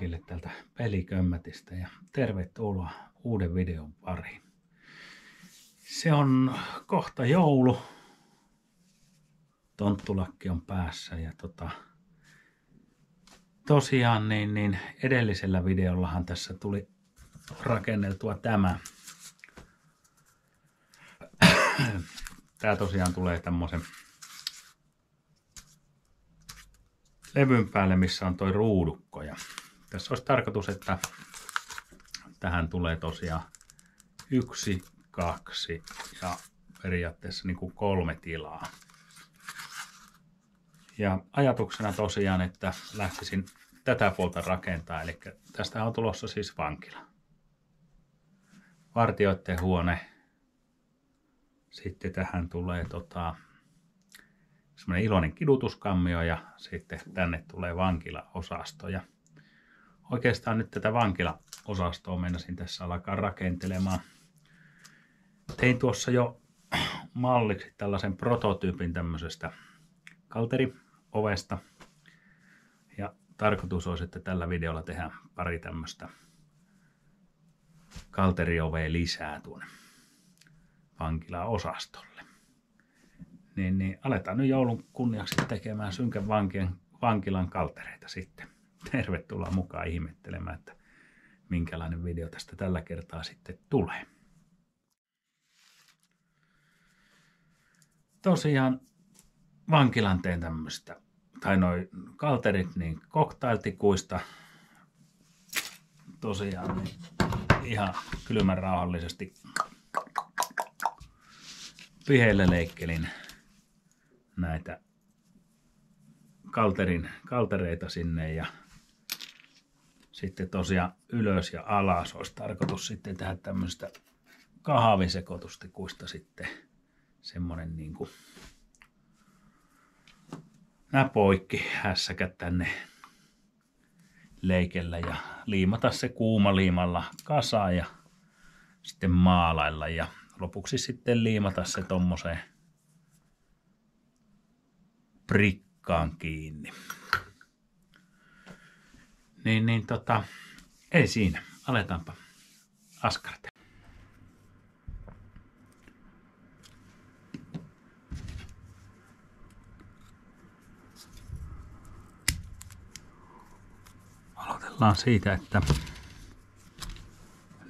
kaikille täältä Pelikömmätistä ja tervetuloa uuden videon pariin. Se on kohta joulu. Tonttulakki on päässä ja tosiaan niin edellisellä videollahan tässä tuli rakenneltua tämä. Tää tosiaan tulee tämmöisen levyn päälle, missä on toi ruudukko. Ja tässä olisi tarkoitus, että tähän tulee tosiaan 1, 2 ja periaatteessa niin kuin 3 tilaa. Ja ajatuksena tosiaan, että lähtisin tätä puolta rakentaa, eli tästä on tulossa siis vankila. Vartijoiden huone. Sitten tähän tulee semmoinen iloinen kidutuskammio ja sitten tänne tulee vankilaosasto. Ja oikeastaan nyt tätä vankilaosastoa meinasin tässä alkaa rakentelemaan. Tein tuossa jo malliksi tällaisen prototyypin tämmöisestä kalteriovesta. Ja tarkoitus olisi, että tällä videolla tehdään pari tämmöistä kalteriovea lisää tuonne vankilaosastolle. Niin aletaan nyt joulun kunniaksi tekemään Synkän vankilan kaltereita sitten. Tervetuloa mukaan ihmettelemään, että minkälainen video tästä tällä kertaa sitten tulee. Tosiaan vankilan teen tämmöistä, tai noi kalterit niin cocktailtikuista. Tosiaan niin ihan kylmän rauhallisesti piheillä leikkelin näitä kaltereita sinne ja sitten tosiaan ylös ja alas olisi tarkoitus sitten tehdä tämmöistä kahvisekoitustikuista sitten semmonen niinku nää poikki hässäkät tänne leikellä ja liimata se kuumaliimalla kasaan ja sitten maalailla ja lopuksi sitten liimata se tommoseen prikkaan kiinni. Ei siinä. Aletaanpa askartella. Aloitellaan siitä, että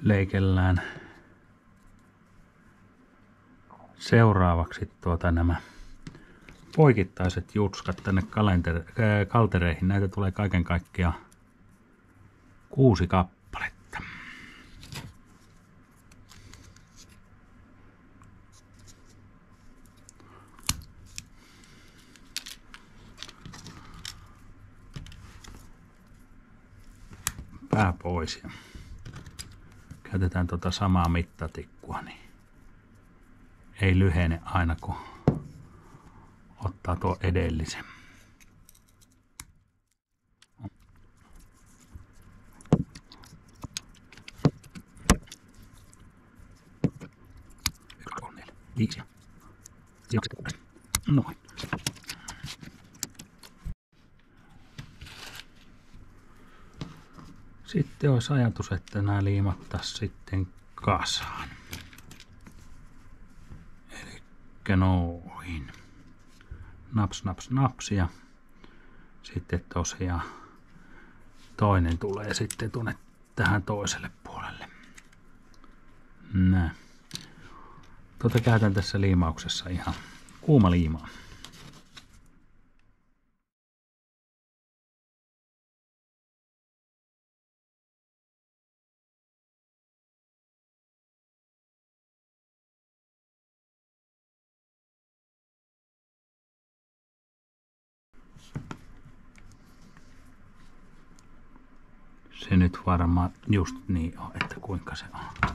leikellään seuraavaksi nämä poikittaiset jutskat tänne kaltereihin. Näitä tulee kaiken kaikkiaan 6 kappaletta. Pää pois ja käytetään samaa mittatikkua, niin ei lyhene aina kun ottaa tuo edellisen. Noin. Sitten olisi ajatus, että nämä liimattaisiin sitten kasaan. Elikkä noin. Naps, naps, naps ja sitten tosiaan toinen tulee sitten tuonne tähän toiselle puolelle. Näin. Käytän tässä liimauksessa ihan kuuma liimaa. Se nyt varmaan just niin on, että kuinka se on.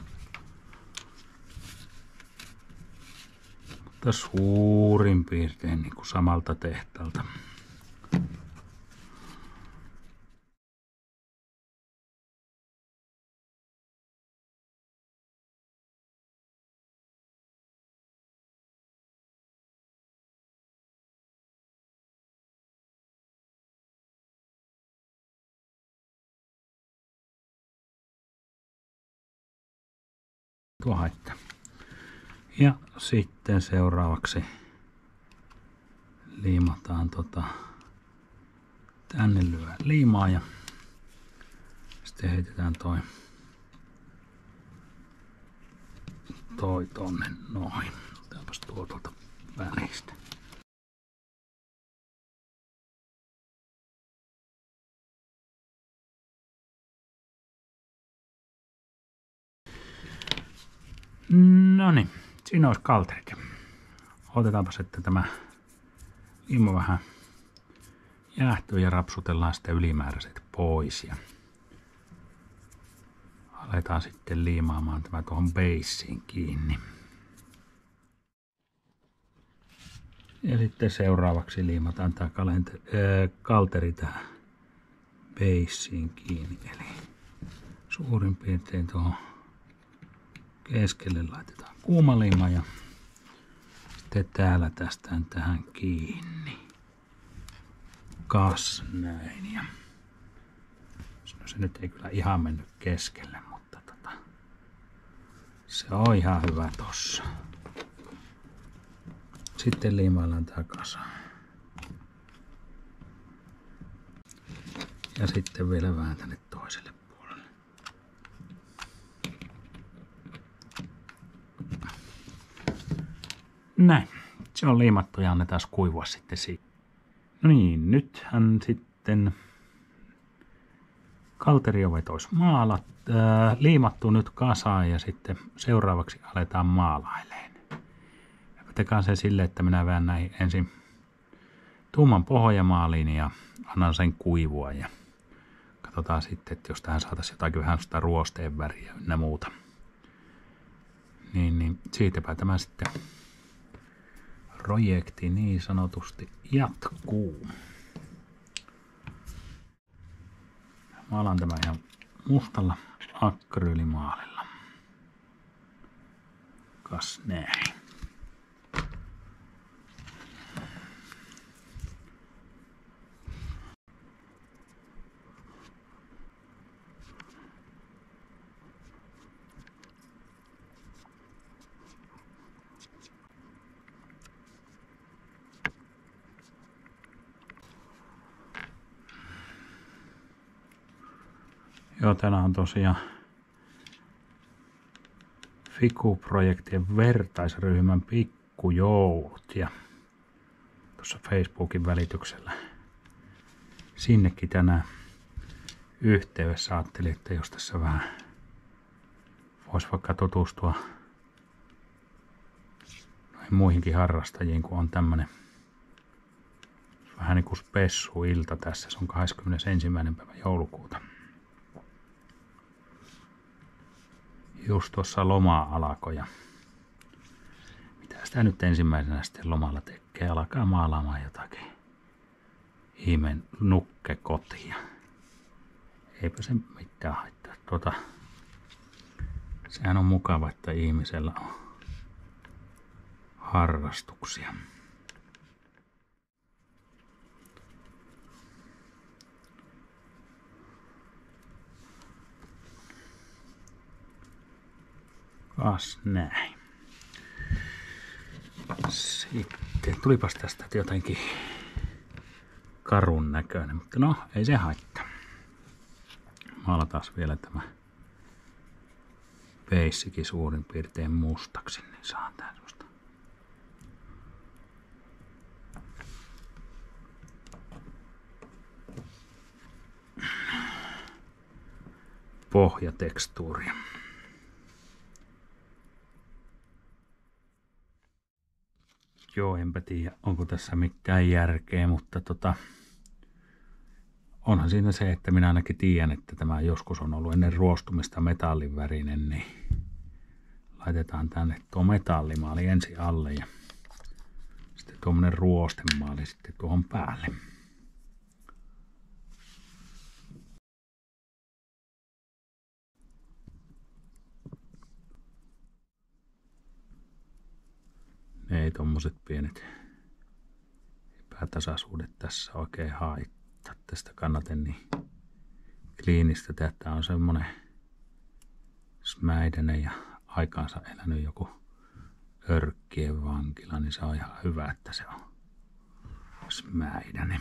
Mutta suurin piirtein niin kuin samalta tehtaalta. tuo haittaa. Ja sitten seuraavaksi liimataan tänne lyö liimaa ja sitten heitetään toi tonne noin. Otetaanpas tuolta välistä. No niin, siinä olisi kalterike. Otetaanpas, että tämä liima vähän jäähtyy ja rapsutellaan sitten ylimääräiset pois. Ja aletaan sitten liimaamaan tämä tuohon beissiin kiinni. Ja sitten seuraavaksi liimataan tämä kalteri tähän beissiin kiinni. Eli suurin piirtein tuohon keskelle laitetaan kuuma liima ja sitten täällä tästään tähän kiinni. Kas näin. Ja no se nyt ei kyllä ihan mennyt keskelle, mutta se on ihan hyvä tossa. Sitten liimaillaan tää kasa. Ja sitten vielä vähän tänne toiselle puolelle. Näin. Se on liimattu ja annetaan kuivua sitten siitä. No niin, nythän sitten kalteriovet olisi liimattu nyt kasaan ja sitten seuraavaksi aletaan maalailemaan. Tekaan se sille, että minä vään näihin ensin tumman pohjamaaliin ja annan sen kuivua ja katsotaan sitten, että jos tähän saataisiin jotakin vähän sitä ruosteen väriä ynnä muuta. Niin siitäpä tämä sitten projekti niin sanotusti jatkuu. Maalaan tämä ihan mustalla akryylimaalilla. Kas näin. Joo, täällä on tosiaan Fiku-projektien vertaisryhmän pikkujoulut ja tuossa Facebookin välityksellä sinnekin tänään yhteydessä ajattelin, että jos tässä vähän voisi vaikka tutustua noihin muihinkin harrastajiin, kun on tämmönen vähän niin kuin spessuilta tässä, se on 21. päivä joulukuuta. Just tuossa loma alkoi ja mitä sitä nyt ensimmäisenä sitten lomalla tekee, alkaa maalaamaan jotakin ihmeen nukkekotia. Eipä se mitään haittaa. Sehän on mukava, että ihmisellä on harrastuksia. Kas näin. Sitten tulipas tästä jotenkin karun näköinen, mutta no ei se haittaa. Maalataan vielä tämä beissikin suurin piirtein mustaksi, niin saa tää semmoista pohjatekstuuria. Joo, enpä tiedä, onko tässä mitään järkeä, mutta onhan siinä se, että minä ainakin tiedän, että tämä joskus on ollut ennen ruostumista metallivärinen, niin laitetaan tänne tuo metallimaali ensin alle ja sitten tuommoinen ruostemaali sitten tuohon päälle. Ei tommoset pienet epätasaisuudet tässä oikein haittaa. Tästä kannaten niin kliinistä. Tää on semmonen smäidänen ja aikaansa elänyt joku Örkkien vankila, niin se on ihan hyvä, että se on smäidänen.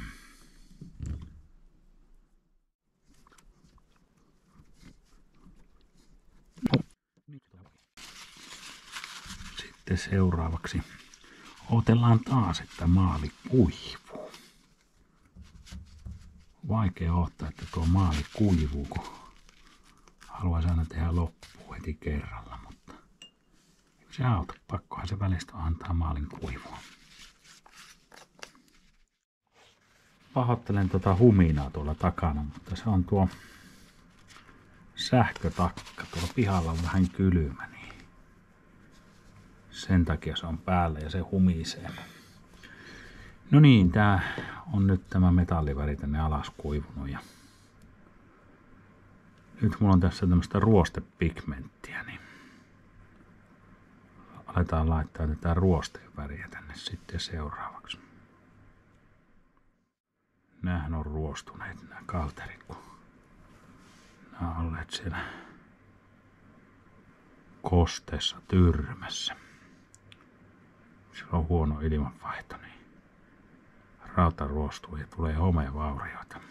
Sitten seuraavaksi odotellaan taas, että maali kuivuu. Vaikea odottaa, että tuo maali kuivuu, kun haluaisi aina tehdä loppuun heti kerralla, mutta se auta, pakkohan se välistä antaa maalin kuivua. Pahoittelen tuota huminaa tuolla takana, mutta se on tuo sähkötakka. Tuolla pihalla on vähän kylmä, niin sen takia se on päällä ja se humisee. No niin, tää on nyt tämä metalliväri tänne alas kuivunut ja nyt mulla on tässä tämmöistä ruostepigmenttiä, niin aletaan laittaa tätä ruosteväriä tänne sitten seuraavaksi. Nämähän on ruostuneet nämä kalterit, kun nämä on olleet siellä kosteessa tyrmässä. Sillä on huono ilmanvaihto, niin rauta ruostuu ja tulee homevaurioita.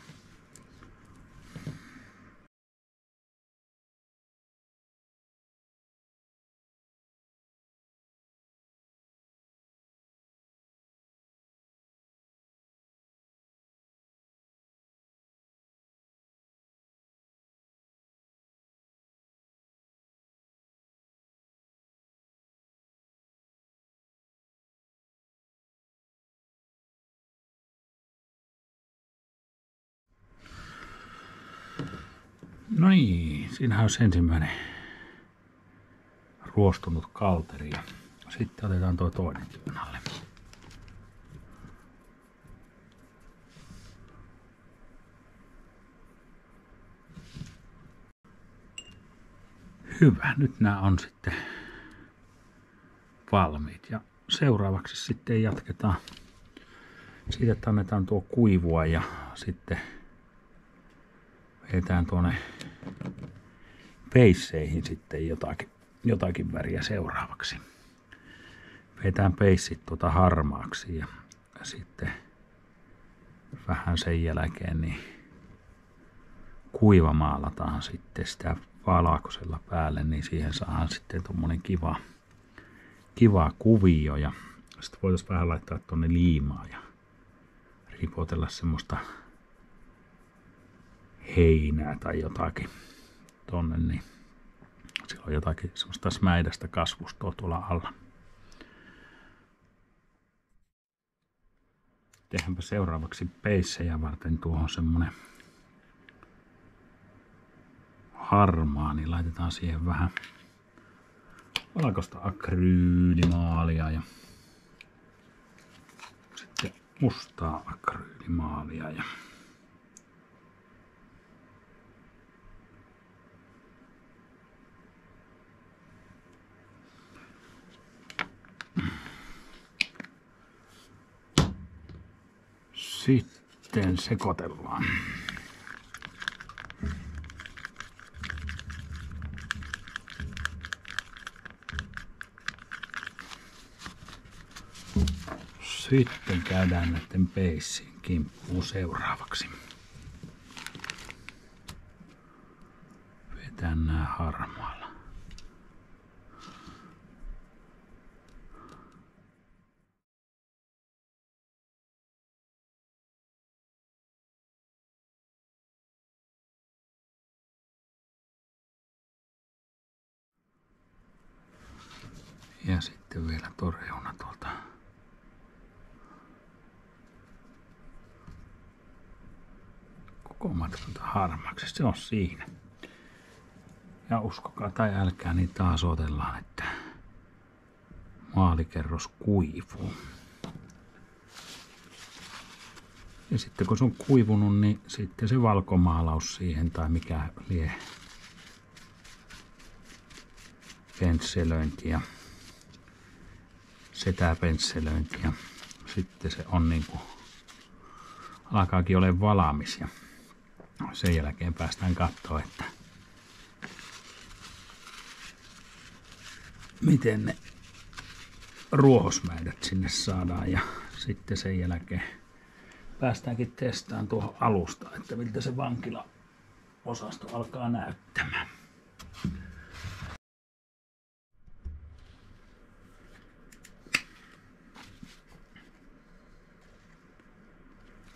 No niin, siinähän olisi ensimmäinen ruostunut kalteri ja sitten otetaan tuo toinen työn alle. Hyvä, nyt nämä on sitten valmiit ja seuraavaksi sitten jatketaan siitä, että annetaan tuo kuivua ja sitten vedetään tuonne peisseihin sitten jotakin väriä seuraavaksi. Vedetään peissit harmaaksi ja sitten vähän sen jälkeen niin kuivamaalataan sitten sitä valkoisella päälle, niin siihen saadaan sitten tommonen kiva kuvio ja sitten voitaisiin vähän laittaa tuonne liimaa ja ripotella semmoista heinää tai jotakin tonne, niin sillä on jotakin semmoista smäidästä kasvustoa tuolla alla. Tehdäänpä seuraavaksi peissejä varten tuohon semmonen harmaa, niin laitetaan siihen vähän valkoista akryylimaalia ja sitten mustaa akryylimaalia ja sitten sekoitellaan. Sitten käydään näiden peissien kimppuun seuraavaksi. Vedetään nää harmaalla. Ja sitten vielä tuo reuna tuolta. Koko matkalta harmaaksi, se on siinä. Ja uskokaa tai älkää, niin taas otellaan, että maalikerros kuivuu. Ja sitten kun se on kuivunut, niin sitten se valkomaalaus siihen tai mikä lie pensselöinti ja setäpensselöinti ja sitten se on niinku alkaakin olemaan valmis ja sen jälkeen päästään katsoa, että miten ne ruohosmäidät sinne saadaan ja sitten sen jälkeen päästäänkin testaamaan tuohon alusta, että miltä se vankilaosasto alkaa näyttämään.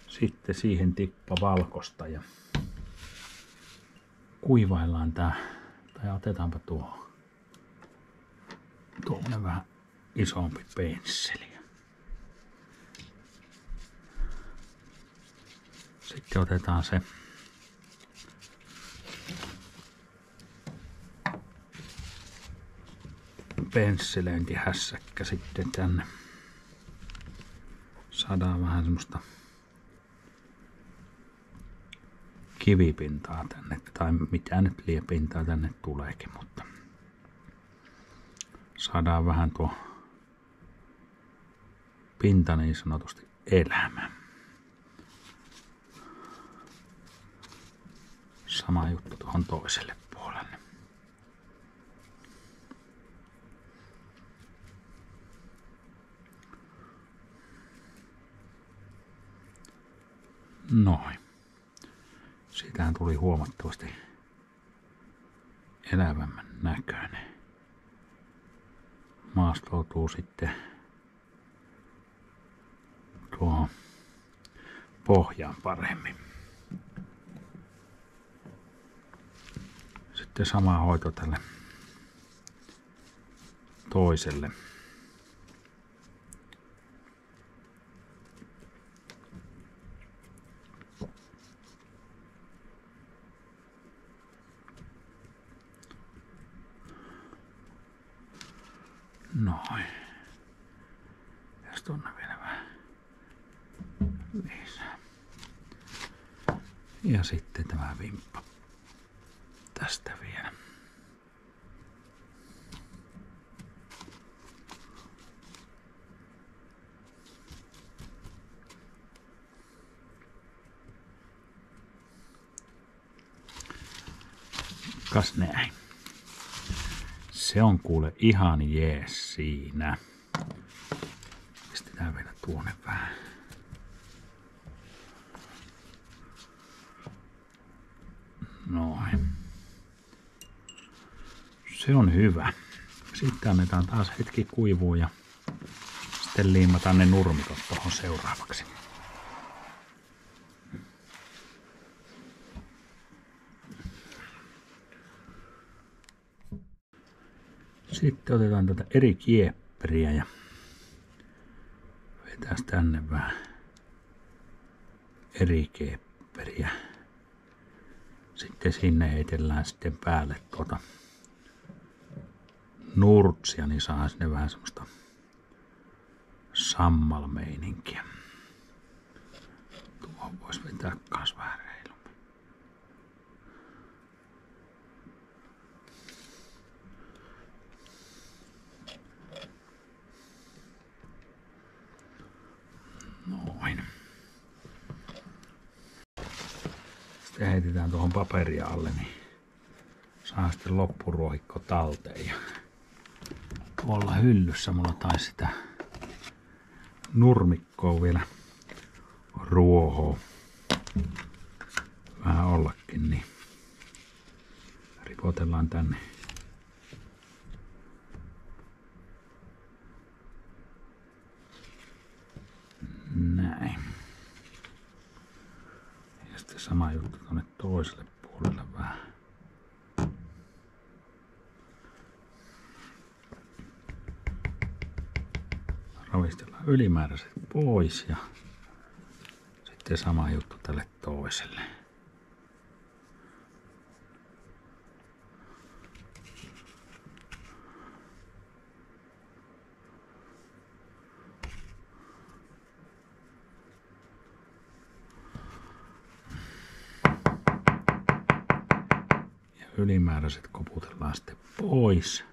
Sitten siihen tippa valkosta ja kuivaillaan tää, tai otetaanpa tuommoinen vähän isompi pensseli. Sitten otetaan se pensselöintihässäkkä sitten tänne. Saadaan vähän semmoista kivipintaa tänne, tai mitä nyt liepintaa tänne tuleekin, mutta saadaan vähän tuo pinta niin sanotusti elämään. Sama juttu tuohon toiselle puolelle. Noin. Siitähän tuli huomattavasti elävämmän näköinen. Maastoutuu sitten tuohon pohjaan paremmin. Sitten sama hoito tälle toiselle. Noin. Ja tuonne vielä vähän lisää. Ja sitten tämä vimppa tästä vielä. Kas näin. Se on kuule ihan jees siinä. Pistetään vielä tuonne vähän. Noin. Se on hyvä. Sitten annetaan taas hetki kuivua ja sitten liimataan ne nurmikot tuohon seuraavaksi. Sitten otetaan tätä eri kiepperiä ja vetää tänne vähän eri kiepperiä. Sitten sinne heitellään sitten päälle nurtsia, niin saa sinne vähän semmoista sammalmeininkiä. Tuohon voisi vetää kans vähän reilummin. Noin. Sitten heitetään tuohon paperia alle, niin saa sitten loppuruohikko talteen. Ja tuolla hyllyssä mulla taisi sitä nurmikkoa vielä ruohoa vähän ollakin, niin ripotellaan tänne. Näin. Ja sitten sama juttu tuonne toiselle puolelle vähän. Ravistellaan ylimääräiset pois ja sitten sama juttu tälle toiselle. Ja ylimääräiset koputellaan sitten pois.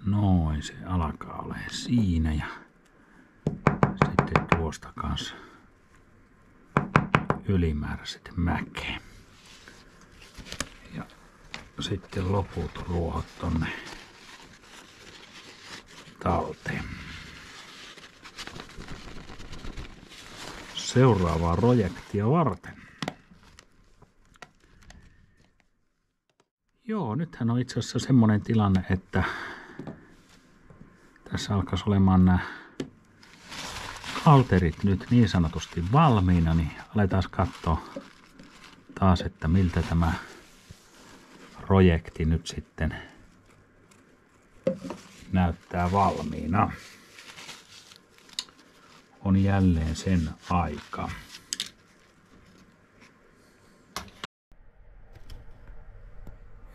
Noin, se alkaa olemaan siinä ja sitten tuosta kanssa ylimääräiset mäkeä. Ja sitten loput ruohot tonne talteen. Seuraavaa projektia varten. Joo, nythän on itse asiassa semmoinen tilanne, että tässä alkaisi olemaan nämä kalterit nyt niin sanotusti valmiina, niin aletaan katsoa taas, että miltä tämä projekti nyt sitten näyttää valmiina. On jälleen sen aika.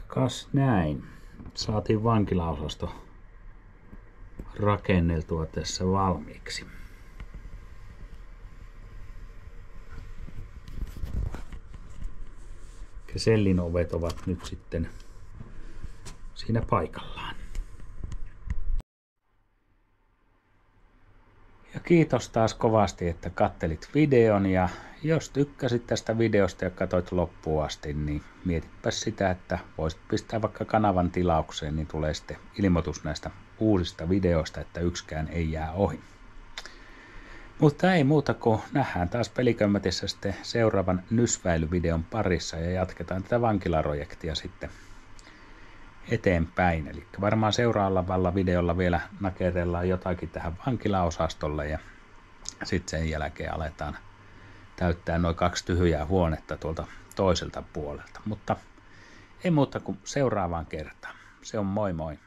Kas näin. Saatiin vankilaosasto rakenneltua tässä valmiiksi. Sellin ovet ovat nyt sitten siinä paikallaan. Ja kiitos taas kovasti, että kattelit videon, ja jos tykkäsit tästä videosta ja katsoit loppuun asti, niin mietipä sitä, että voisit pistää vaikka kanavan tilaukseen, niin tulee sitten ilmoitus näistä uusista videoista, että yksikään ei jää ohi. Mutta ei muuta kuin nähdään taas Pelikömmätissä sitten seuraavan nysväilyvideon parissa ja jatketaan tätä vankilaprojektia sitten eteenpäin. Eli varmaan seuraavalla videolla vielä nakerellaan jotakin tähän vankilaosastolle ja sitten sen jälkeen aletaan täyttää noin 2 tyhjää huonetta tuolta toiselta puolelta. Mutta ei muuta kuin seuraavaan kertaan. Se on moi moi!